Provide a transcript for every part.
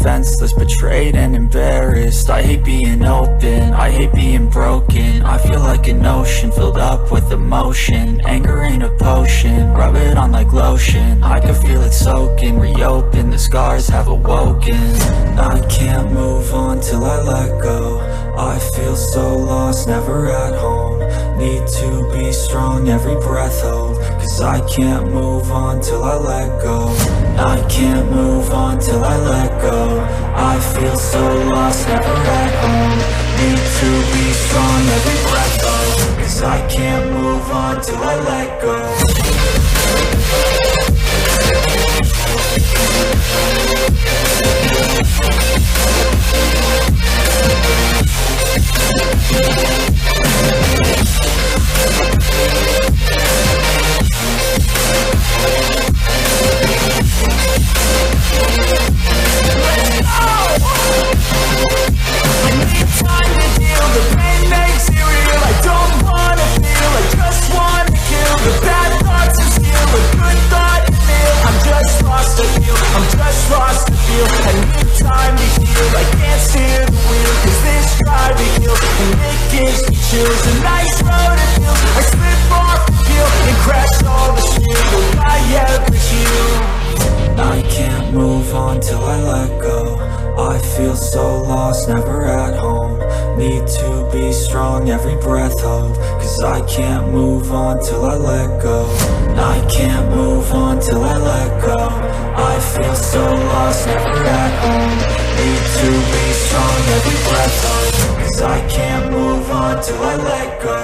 defenseless, betrayed and embarrassed. I hate being open, I hate being broken. I feel like an ocean filled up with emotion. Anger ain't a potion, rub it on like lotion. I can feel it soaking, reopen, the scars have awoken. I can't move on till I let go. I feel so lost, never at home. Need to be strong, every breath hold. Cause I can't move on till I let go. I can't move on till I let go. I feel so lost, never at home. Need to be strong, every breath hold. Cause I can't move on till I let go. Never at home, need to be strong, every breath hold. Cause I can't move on till I let go. I can't move on till I let go. I feel so lost, never at home. Need to be strong, every breath hold. Cause I can't move on till I let go.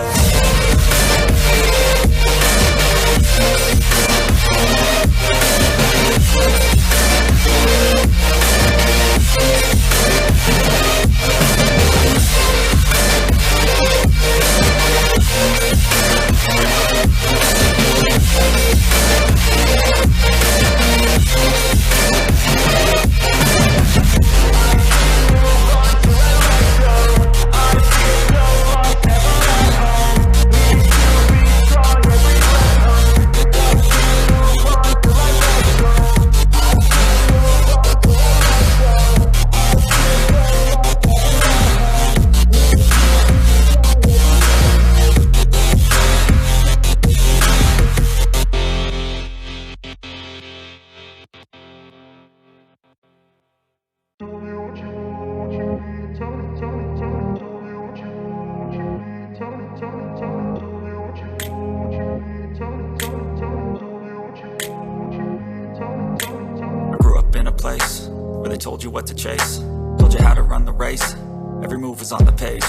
Told you what to chase, told you how to run the race. Every move was on the page,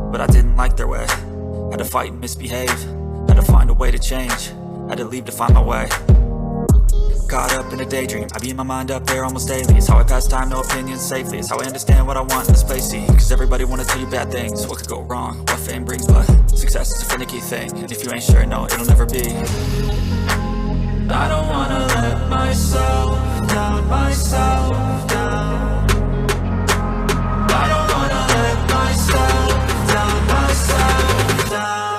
but I didn't like their way. Had to fight and misbehave, had to find a way to change. Had to leave to find my way. Caught up in a daydream, I beat my mind up there almost daily. It's how I pass time, no opinions safely. It's how I understand what I want in this place, see. Cause everybody wanna tell you bad things, what could go wrong, what fame brings. But success is a finicky thing, and if you ain't sure, no, it'll never be. I don't wanna let myself down, myself down. I don't wanna let myself down, myself down.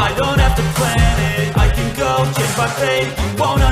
I don't have to plan it. I can go change my fate. You won't